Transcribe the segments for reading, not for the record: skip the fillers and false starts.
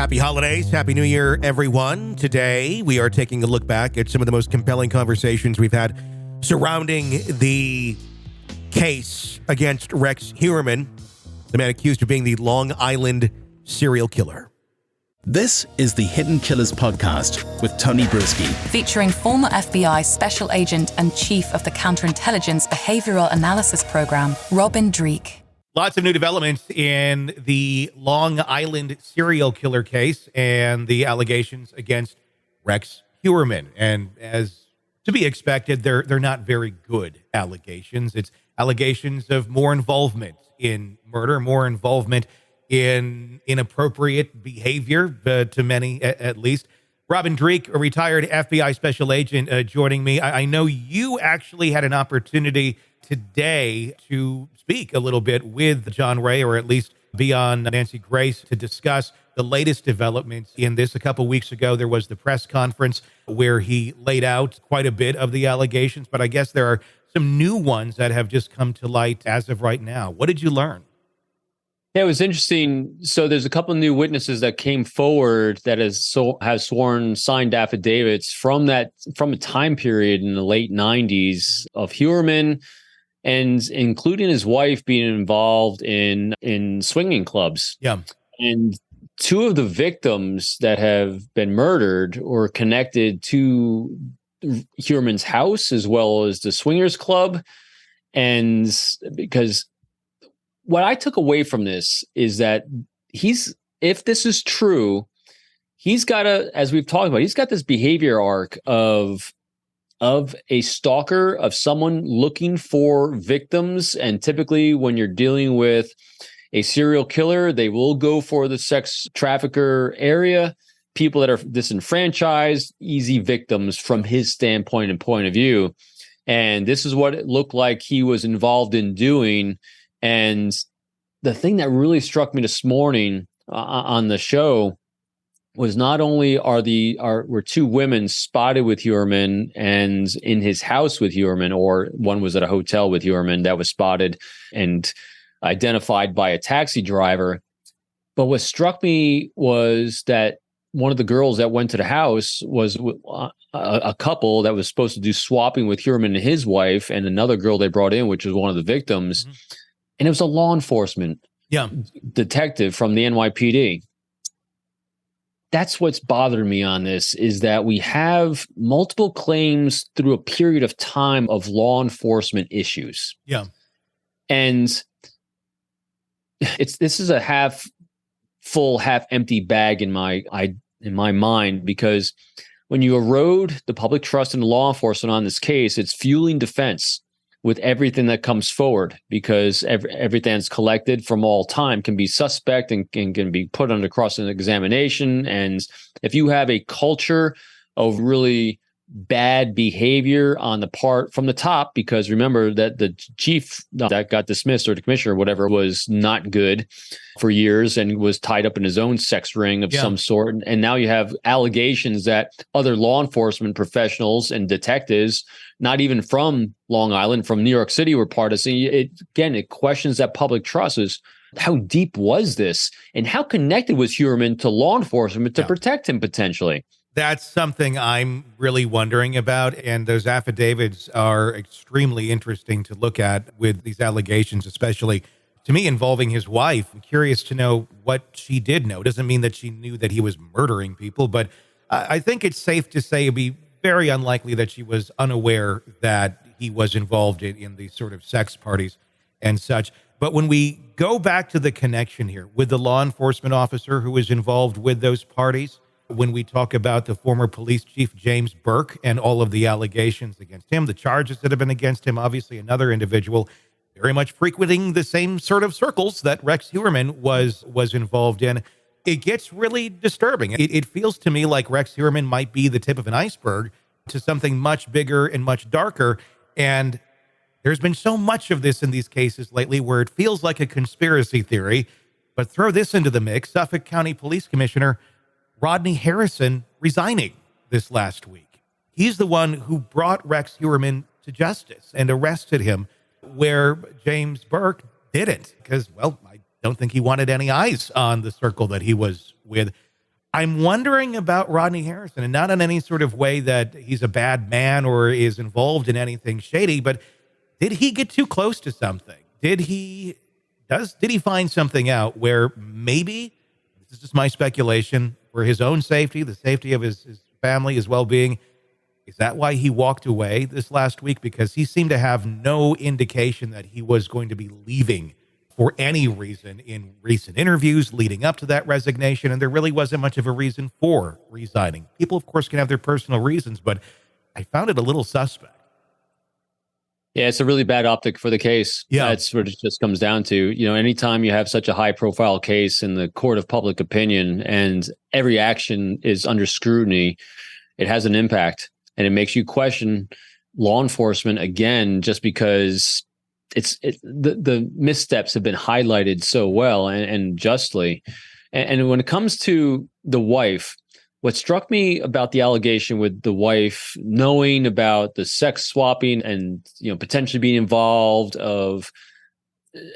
Happy holidays. Happy New Year, everyone. Today, we are taking a look back at some of the most compelling conversations we've had surrounding the case against Rex Heuermann, the man accused of being the Long Island serial killer. This is the Hidden Killers podcast with Tony Brueski, featuring former FBI Special Agent and Chief of the Counterintelligence Behavioral Analysis Program, Robin Dreeke. Lots of new developments in the Long Island serial killer case and the allegations against Rex Heuermann. And as to be expected, they're not very good allegations. It's allegations of more involvement in murder, more involvement in inappropriate behavior, to many at least. Robin Dreeke, a retired FBI special agent, joining me. I know you actually had an opportunity today to speak a little bit with John Ray, or at least be on Nancy Grace, to discuss the latest developments in this. A couple weeks ago, there was the press conference where he laid out quite a bit of the allegations, but I guess there are some new ones that have just come to light as of right now. What did you learn? Yeah, it was interesting. So there's a couple of new witnesses that came forward that has sworn signed affidavits from a time period in the late 90s of Heuermann, and including his wife being involved in swinging clubs. Yeah. And two of the victims that have been murdered were connected to Heuermann's house as well as the swingers club. And because what I took away from this is that if this is true, he's got as we've talked about, he's got this behavior arc of a stalker, of someone looking for victims. And typically when you're dealing with a serial killer, they will go for the sex trafficker area, people that are disenfranchised, easy victims from his standpoint and point of view. And this is what it looked like he was involved in doing. And the thing that really struck me this morning on the show was not only were two women spotted with Heuermann and in his house with Heuermann, or one was at a hotel with Heuermann that was spotted and identified by a taxi driver. But what struck me was that one of the girls that went to the house was a couple that was supposed to do swapping with Heuermann and his wife, and another girl they brought in, which was one of the victims. Mm-hmm. And it was a law enforcement detective from the NYPD. That's what's bothered me on this, is that we have multiple claims through a period of time of law enforcement issues. Yeah. And this is a half full, half empty bag in my mind, because when you erode the public trust in law enforcement on this case, it's fueling defense with everything that comes forward, because everything that's collected from all time can be suspect and can be put under cross-examination. And if you have a culture of really bad behavior on the part from the top, because remember that the chief that got dismissed, or the commissioner or whatever, was not good for years and was tied up in his own sex ring of some sort. And now you have allegations that other law enforcement professionals and detectives, not even from Long Island, from New York City, were part of it. It questions that public trust. Is how deep was this, and how connected was Heuermann to law enforcement to protect him potentially? That's something I'm really wondering about, and those affidavits are extremely interesting to look at with these allegations, especially to me involving his wife. I'm curious to know what she did know. It doesn't mean that she knew that he was murdering people, but I think it's safe to say it'd be very unlikely that she was unaware that he was involved in these sort of sex parties and such. But when we go back to the connection here with the law enforcement officer who was involved with those parties, when we talk about the former police chief, James Burke, and all of the allegations against him, the charges that have been against him, obviously another individual very much frequenting the same sort of circles that Rex Heuermann was involved in, it gets really disturbing. It feels to me like Rex Heuermann might be the tip of an iceberg to something much bigger and much darker. And there's been so much of this in these cases lately where it feels like a conspiracy theory. But throw this into the mix: Suffolk County Police Commissioner Rodney Harrison resigning this last week. He's the one who brought Rex Heuermann to justice and arrested him, where James Burke didn't, because, well, I don't think he wanted any eyes on the circle that he was with. I'm wondering about Rodney Harrison, and not in any sort of way that he's a bad man or is involved in anything shady, but did he get too close to something? Did he find something out where maybe, this is just my speculation, for his own safety, the safety of his family, his well-being, is that why he walked away this last week? Because he seemed to have no indication that he was going to be leaving for any reason in recent interviews leading up to that resignation, and there really wasn't much of a reason for resigning. People, of course, can have their personal reasons, but I found it a little suspect. Yeah, it's a really bad optic for the case. Yeah. That's what it just comes down to. Anytime you have such a high-profile case in the court of public opinion and every action is under scrutiny, it has an impact, and it makes you question law enforcement again, just because the missteps have been highlighted so well and justly. And when it comes to the wife, what struck me about the allegation with the wife knowing about the sex swapping and potentially being involved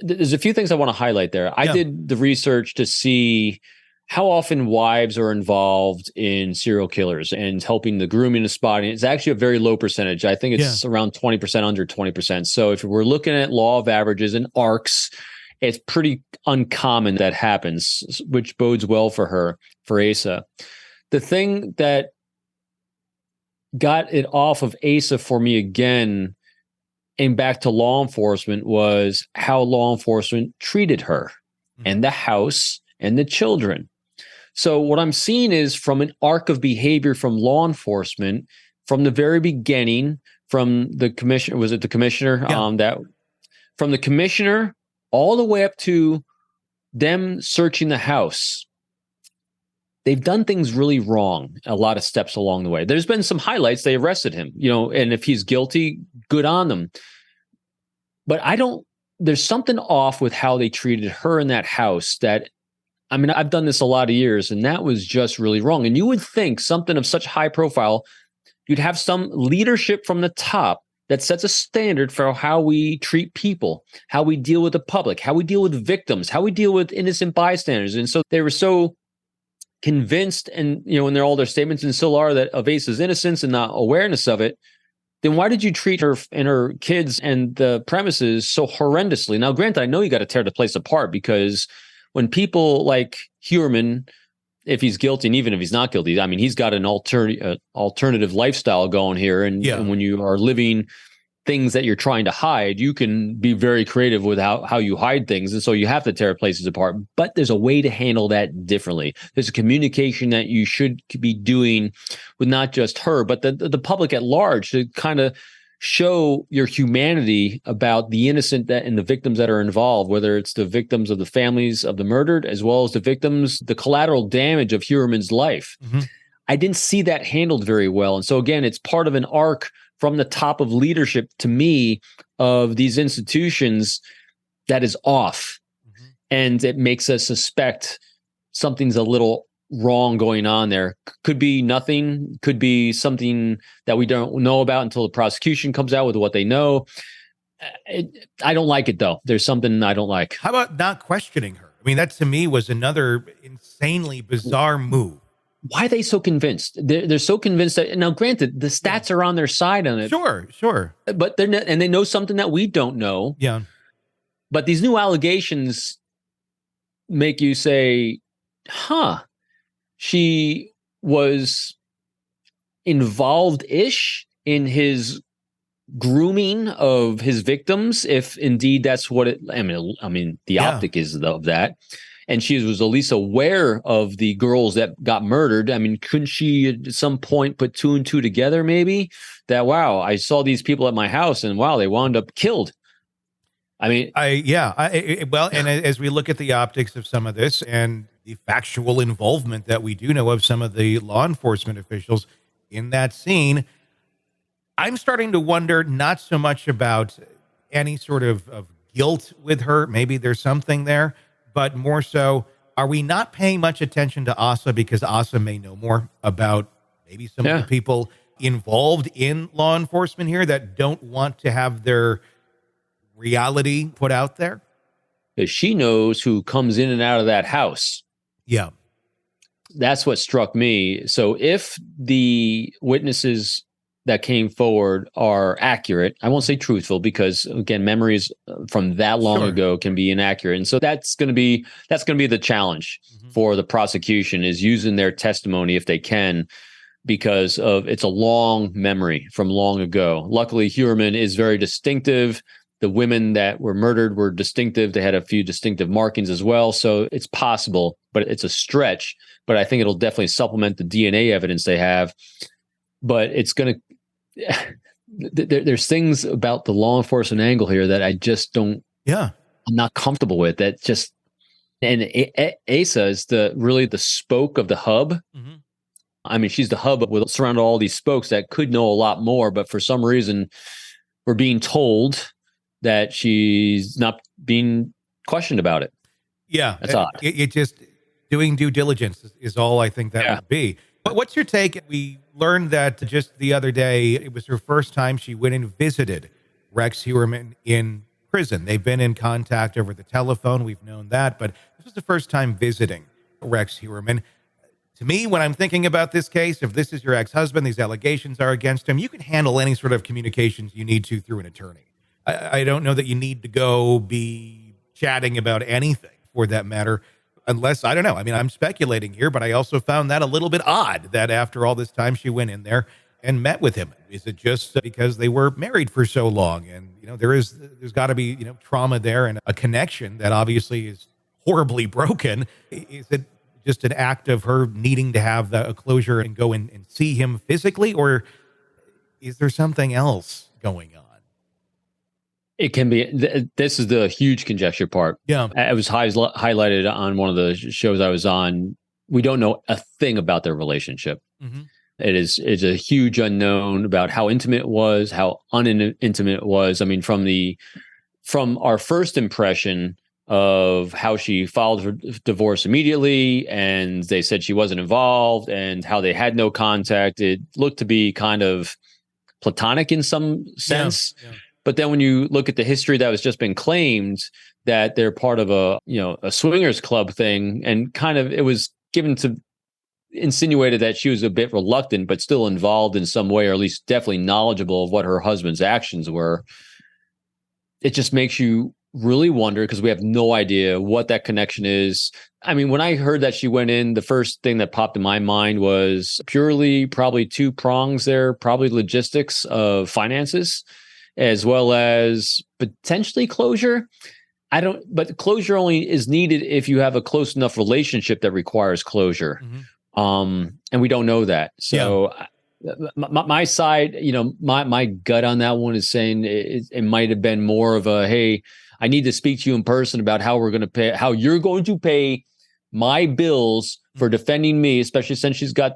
there's a few things I want to highlight there. I did the research to see how often wives are involved in serial killers and helping the grooming and spotting. It's actually a very low percentage. I think it's around 20%, under 20%. So if we're looking at law of averages and arcs, it's pretty uncommon that happens, which bodes well for Asa. The thing that got it off of Asa for me again and back to law enforcement was how law enforcement treated her and the house and the children. So what I'm seeing is from an arc of behavior from law enforcement from the very beginning, from the commissioner, was it the commissioner? Yeah. From the commissioner all the way up to them searching the house. They've done things really wrong, a lot of steps along the way. There's been some highlights. They arrested him, and if he's guilty, good on them. But there's something off with how they treated her in that house I've done this a lot of years, and that was just really wrong. And you would think something of such high profile, you'd have some leadership from the top that sets a standard for how we treat people, how we deal with the public, how we deal with victims, how we deal with innocent bystanders. And so they were so convinced, and in all their statements and still are, that of Asa's innocence and not awareness of it. Then why did you treat her and her kids and the premises so horrendously? Now, granted, I know you got to tear the place apart, because when people like Heuermann, if he's guilty, and even if he's not guilty, I mean, he's got an alternative lifestyle going here. And when you are living things that you're trying to hide, you can be very creative with how you hide things. And so you have to tear places apart. But there's a way to handle that differently. There's a communication that you should be doing with not just her, but the public at large, to kind of show your humanity about the innocent and the victims that are involved, whether it's the victims of the families of the murdered, as well as the victims, the collateral damage of Heuermann's life. Mm-hmm. I didn't see that handled very well. And so again, it's part of an arc from the top of leadership, to me, of these institutions that is off. Mm-hmm. And it makes us suspect something's a little wrong going on there. Could be nothing, could be something that we don't know about until the prosecution comes out with what they know. I don't like it, though. There's something I don't like. How about not questioning her? I mean, that to me was another insanely bizarre move. Why are they so convinced? They're so convinced that, now granted, the stats are on their side on it. Sure. But they're not, and they know something that we don't know. Yeah. But these new allegations make you say, she was involved-ish in his grooming of his victims, if indeed that's what it, I mean, the optic is of that. And she was at least aware of the girls that got murdered. I mean, couldn't she at some point put two and two together, maybe? That, wow, I saw these people at my house, and wow, they wound up killed. I mean, well, and as we look at the optics of some of this and the factual involvement that we do know of some of the law enforcement officials in that scene, I'm starting to wonder not so much about any sort of guilt with her. Maybe there's something there, but more so, are we not paying much attention to Asa because Asa may know more about maybe some of the people involved in law enforcement here that don't want to have their reality put out there? Because she knows who comes in and out of that house. Yeah. that's what struck me. So if the witnesses that came forward are accurate, I won't say truthful, because again, memories from that long ago can be inaccurate. And so that's going to be the challenge for the prosecution, is using their testimony if they can, because of it's a long memory from long ago. Luckily, Heuermann is very distinctive. The women that were murdered were distinctive. They had a few distinctive markings as well. So it's possible, but it's a stretch. But I think it'll definitely supplement the DNA evidence they have. But it's going to, there's things about the law enforcement angle here that I just don't, I'm not comfortable with. That just, and Asa is really the spoke of the hub. I mean, she's the hub with surrounded all these spokes that could know a lot more, but for some reason we're being told that she's not being questioned about it. Yeah. That's odd. It just, doing due diligence is all I think that would be. But what's your take? We learned that just the other day, it was her first time she went and visited Rex Heuermann in prison. They've been in contact over the telephone. We've known that, but this was the first time visiting Rex Heuermann. To me, when I'm thinking about this case, if this is your ex-husband, these allegations are against him, you can handle any sort of communications you need to through an attorney. I don't know that you need to go be chatting about anything for that matter, unless, I don't know. I mean, I'm speculating here, but I also found that a little bit odd that after all this time she went in there and met with him. Is it just because they were married for so long? And, there's got to be, trauma there and a connection that obviously is horribly broken. Is it just an act of her needing to have a closure and go and see him physically? Or is there something else going on? It can be. This is the huge conjecture part. Yeah. It was highlighted on one of the shows I was on. We don't know a thing about their relationship. It's a huge unknown about how intimate it was, how unintimate it was. I mean, from our first impression of how she filed for divorce immediately, and they said she wasn't involved, and how they had no contact, it looked to be kind of platonic in some sense. Yeah. But then when you look at the history that was just been claimed, that they're part of a swingers club thing, and kind of it was insinuated that she was a bit reluctant, but still involved in some way, or at least definitely knowledgeable of what her husband's actions were. It just makes you really wonder, because we have no idea what that connection is. I mean, when I heard that she went in, the first thing that popped in my mind was purely probably two prongs there, probably logistics of finances, as well as potentially closure. But closure only is needed if you have a close enough relationship that requires closure. And we don't know that. So my side, my gut on that one is saying it might have been more of a, hey, I need to speak to you in person about how you're going to pay my bills for defending me, especially since she's got,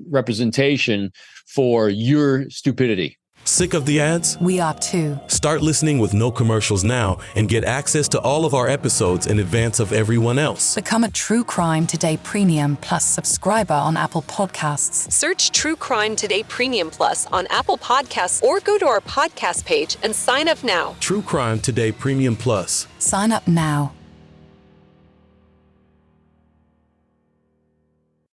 representation for your stupidity. Sick of the ads? We are too. Start listening with no commercials now and get access to all of our episodes in advance of everyone else. Become a True Crime Today Premium Plus subscriber on Apple Podcasts. Search True Crime Today Premium Plus on Apple Podcasts, or go to our podcast page and sign up now. True Crime Today Premium Plus. Sign up now.